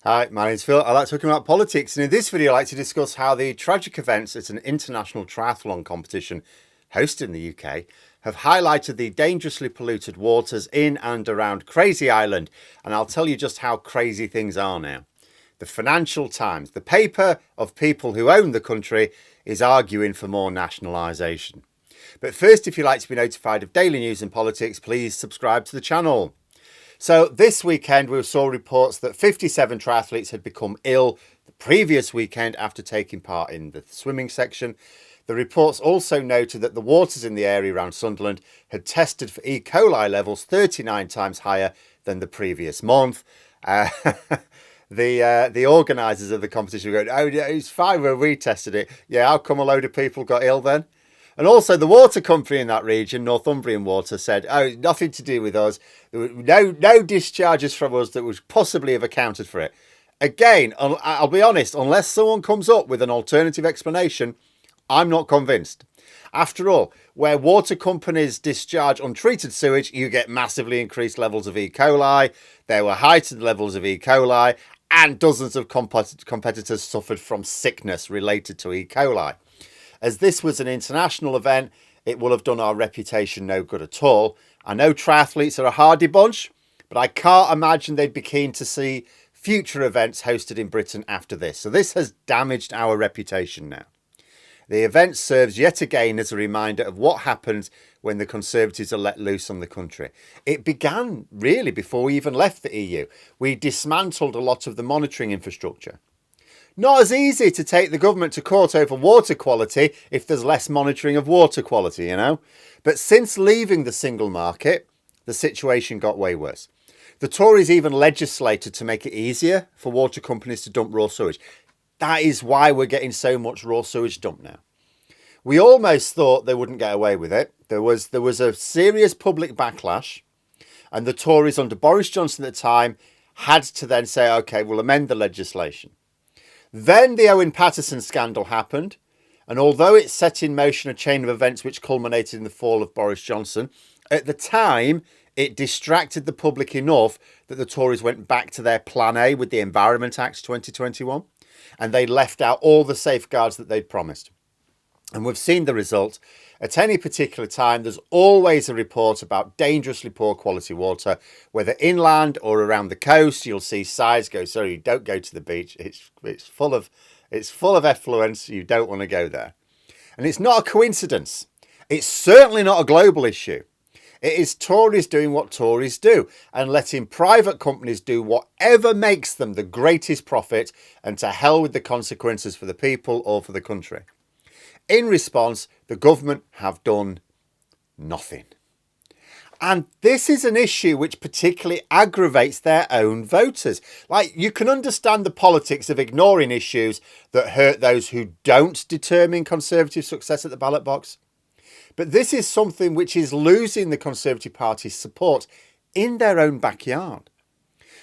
Hi, my name's Phil. I like talking about politics, and in this video, I like to discuss how the tragic events at an international triathlon competition hosted in the UK have highlighted the dangerously polluted waters in and around Crazy Island, and I'll tell you just how crazy things are now. The Financial Times, the paper of people who own the country, is arguing for more nationalisation. But first, if you'd like to be notified of daily news and politics, please subscribe to the channel. So this weekend we saw reports that 57 triathletes had become ill the previous weekend after taking part in the swimming section. The reports also noted that the waters in the area around Sunderland had tested for E. coli levels 39 times higher than the previous month. The organisers of the competition were going, oh, yeah, it's fine when we tested it. Yeah, how come a load of people got ill then? And also the water company in that region, Northumbrian Water, said, oh, nothing to do with us. There were no discharges from us that would possibly have accounted for it. Again, I'll be honest, unless someone comes up with an alternative explanation, I'm not convinced. After all, where water companies discharge untreated sewage, you get massively increased levels of E. coli. There were heightened levels of E. coli, and dozens of competitors suffered from sickness related to E. coli. As this was an international event, it will have done our reputation no good at all. I know triathletes are a hardy bunch, but I can't imagine they'd be keen to see future events hosted in Britain after this. So this has damaged our reputation now. The event serves yet again as a reminder of what happens when the Conservatives are let loose on the country. It began really before we even left the EU. We dismantled a lot of the monitoring infrastructure. Not as easy to take the government to court over water quality if there's less monitoring of water quality, you know. But since leaving the single market, the situation got way worse. The Tories even legislated to make it easier for water companies to dump raw sewage. That is why we're getting so much raw sewage dumped now. We almost thought they wouldn't get away with it. There was a serious public backlash, and the Tories under Boris Johnson at the time had to then say, OK, we'll amend the legislation. Then the Owen Paterson scandal happened, and although it set in motion a chain of events which culminated in the fall of Boris Johnson, at the time it distracted the public enough that the Tories went back to their Plan A with the Environment Act 2021, and they left out all the safeguards that they'd promised. And we've seen the result. At any particular time, there's always a report about dangerously poor quality water, whether inland or around the coast. You'll see signs go, sorry, don't go to the beach. It's full of effluents. You don't want to go there. And it's not a coincidence. It's certainly not a global issue. It is Tories doing what Tories do and letting private companies do whatever makes them the greatest profit, and to hell with the consequences for the people or for the country. In response, the government have done nothing. And this is an issue which particularly aggravates their own voters. Like, you can understand the politics of ignoring issues that hurt those who don't determine Conservative success at the ballot box. But this is something which is losing the Conservative Party's support in their own backyard.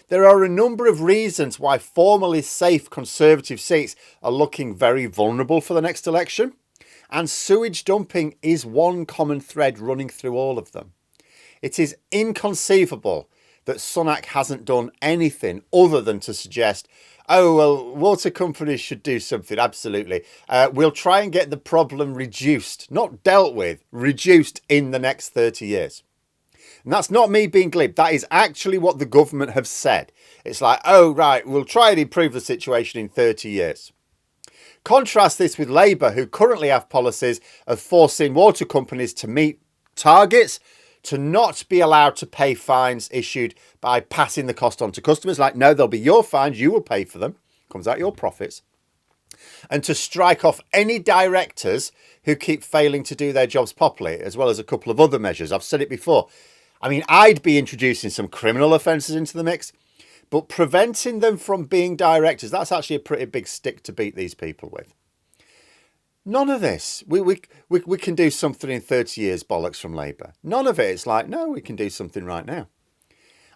There are a number of reasons why formerly safe Conservative seats are looking very vulnerable for the next election. And sewage dumping is one common thread running through all of them. It is inconceivable that Sunak hasn't done anything other than to suggest, oh, well, water companies should do something. Absolutely. We'll try and get the problem reduced, not dealt with, reduced in the next 30 years. And that's not me being glib. That is actually what the government have said. It's like, oh, right, we'll try and improve the situation in 30 years. Contrast this with Labour, who currently have policies of forcing water companies to meet targets, to not be allowed to pay fines issued by passing the cost on to customers. Like, no, they'll be your fines, you will pay for them. Comes out your profits. And to strike off any directors who keep failing to do their jobs properly, as well as a couple of other measures. I've said it before. I mean, I'd be introducing some criminal offences into the mix, but preventing them from being directors, that's actually a pretty big stick to beat these people with. None of this. We can do something in 30 years, bollocks from Labour. None of it. It's like, no, we can do something right now.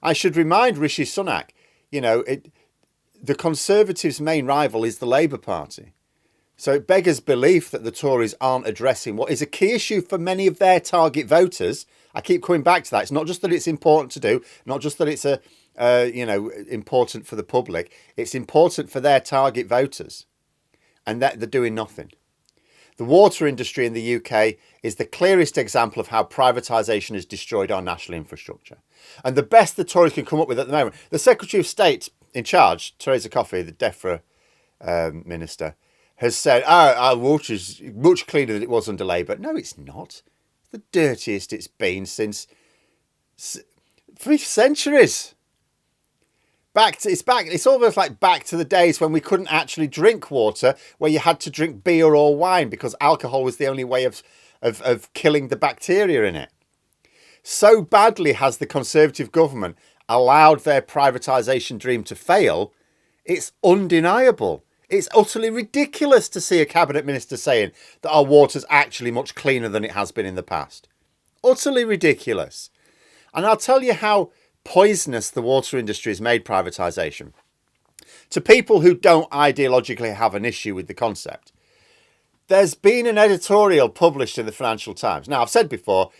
I should remind Rishi Sunak, the Conservatives' main rival is the Labour Party. So it beggars belief that the Tories aren't addressing what is a key issue for many of their target voters. I keep coming back to that. It's not just that it's important to do, not just that it's a important for the public. It's important for their target voters, and that they're doing nothing. The water industry in the UK is the clearest example of how privatisation has destroyed our national infrastructure. And the best the Tories can come up with at the moment, the Secretary of State in charge, Theresa Coffey, the DEFRA minister, has said, our water is much cleaner than it was under Labour. No, it's not. It's the dirtiest it's been since 3 centuries. It's almost like back to the days when we couldn't actually drink water, where you had to drink beer or wine because alcohol was the only way of killing the bacteria in it. So badly has the Conservative government allowed their privatisation dream to fail, it's undeniable. It's utterly ridiculous to see a cabinet minister saying that our water's actually much cleaner than it has been in the past. Utterly ridiculous. And I'll tell you how poisonous the water industry has made privatisation. To people who don't ideologically have an issue with the concept, there's been an editorial published in the Financial Times. Now, I've said before,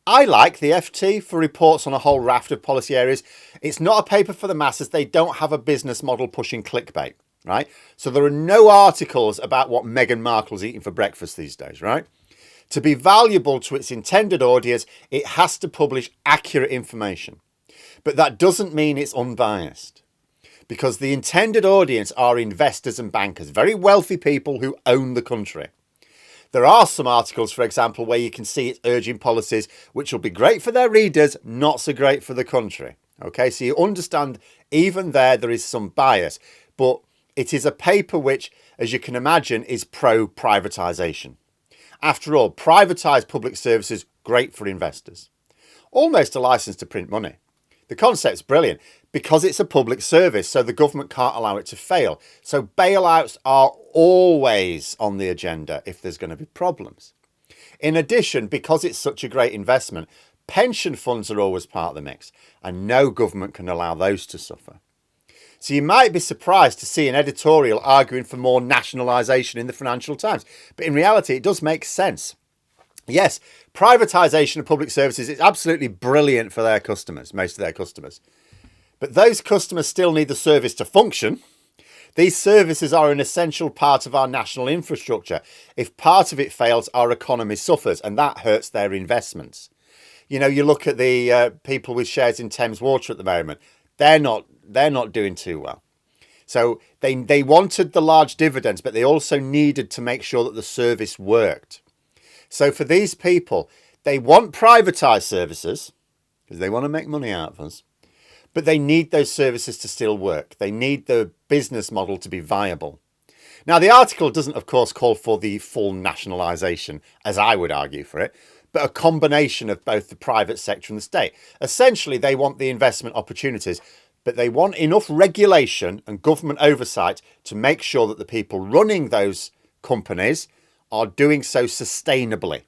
I like the FT for reports on a whole raft of policy areas. It's not a paper for the masses. They don't have a business model pushing clickbait, right? So there are no articles about what Meghan Markle's eating for breakfast these days, right? To be valuable to its intended audience, it has to publish accurate information. But that doesn't mean it's unbiased, because the intended audience are investors and bankers, very wealthy people who own the country. There are some articles, for example, where you can see it's urging policies which will be great for their readers, not so great for the country. Okay, so you understand even there is some bias, but it is a paper which, as you can imagine, is pro-privatisation. After all, privatised public services, great for investors. Almost a licence to print money. The concept's brilliant because it's a public service, so the government can't allow it to fail. So bailouts are always on the agenda if there's going to be problems. In addition, because it's such a great investment, pension funds are always part of the mix, and no government can allow those to suffer. So you might be surprised to see an editorial arguing for more nationalisation in the Financial Times, but in reality it does make sense. Yes, privatisation of public services is absolutely brilliant for their customers, most of their customers. But those customers still need the service to function. These services are an essential part of our national infrastructure. If part of it fails, our economy suffers, and that hurts their investments. You know, you look at the people with shares in Thames Water at the moment. They're not doing too well. So they wanted the large dividends, but they also needed to make sure that the service worked. So for these people, they want privatised services because they want to make money out of us, but they need those services to still work. They need the business model to be viable. Now, the article doesn't, of course, call for the full nationalisation, as I would argue for it, but a combination of both the private sector and the state. Essentially, they want the investment opportunities, but they want enough regulation and government oversight to make sure that the people running those companies are doing so sustainably.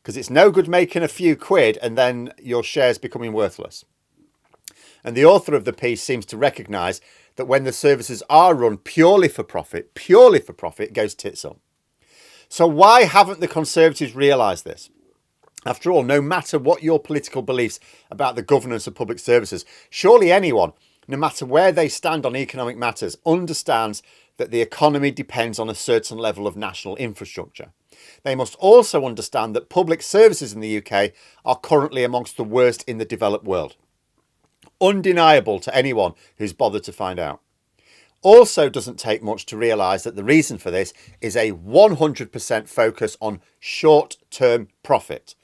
Because it's no good making a few quid and then your shares becoming worthless. And the author of the piece seems to recognise that when the services are run purely for profit, it goes tits up. So why haven't the Conservatives realised this? After all, no matter what your political beliefs about the governance of public services, surely anyone, no matter where they stand on economic matters, understands that the economy depends on a certain level of national infrastructure. They must also understand that public services in the UK are currently amongst the worst in the developed world. Undeniable to anyone who's bothered to find out. Also doesn't take much to realise that the reason for this is a 100% focus on short-term profit.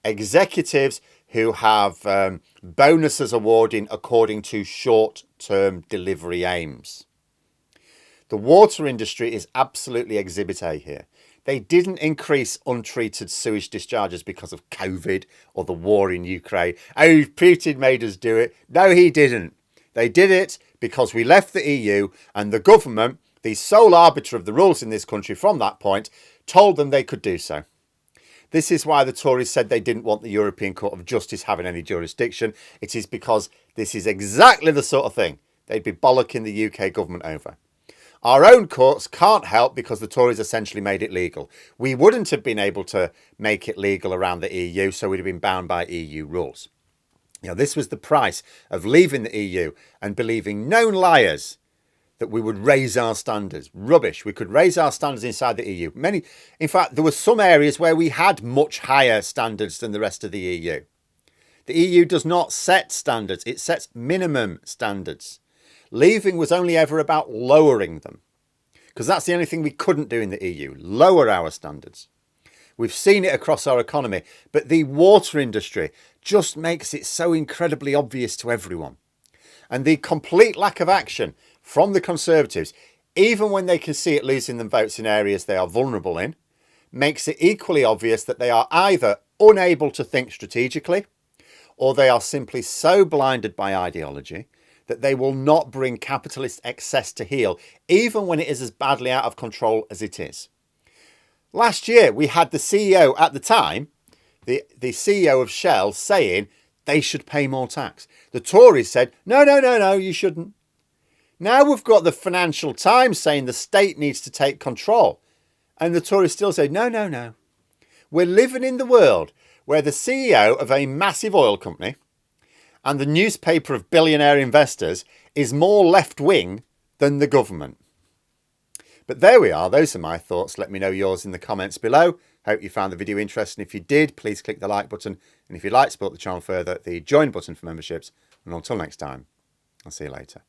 Executives who have bonuses awarding according to short-term delivery aims. The water industry is absolutely exhibit A here. They didn't increase untreated sewage discharges because of COVID or the war in Ukraine. Oh, Putin made us do it. No, he didn't. They did it because we left the EU and the government, the sole arbiter of the rules in this country from that point, told them they could do so. This is why the Tories said they didn't want the European Court of Justice having any jurisdiction. It is because this is exactly the sort of thing they'd be bollocking the UK government over. Our own courts can't help because the Tories essentially made it legal. We wouldn't have been able to make it legal around the EU, so we'd have been bound by EU rules. This was the price of leaving the EU and believing known liars that we would raise our standards. Rubbish. We could raise our standards inside the EU. In fact, there were some areas where we had much higher standards than the rest of the EU. The EU does not set standards. It sets minimum standards. Leaving was only ever about lowering them, because that's the only thing we couldn't do in the EU, lower our standards. We've seen it across our economy, but the water industry just makes it so incredibly obvious to everyone. And the complete lack of action from the Conservatives, even when they can see it losing them votes in areas they are vulnerable in, makes it equally obvious that they are either unable to think strategically, or they are simply so blinded by ideology that they will not bring capitalist excess to heel, even when it is as badly out of control as it is. Last year, we had the CEO at the time, the CEO of Shell, saying they should pay more tax. The Tories said, no, you shouldn't. Now we've got the Financial Times saying the state needs to take control. And the Tories still say, no. We're living in the world where the CEO of a massive oil company and the newspaper of billionaire investors is more left-wing than the government. But there we are. Those are my thoughts. Let me know yours in the comments below. Hope you found the video interesting. If you did, please click the like button. And if you'd like to support the channel further, the join button for memberships. And until next time, I'll see you later.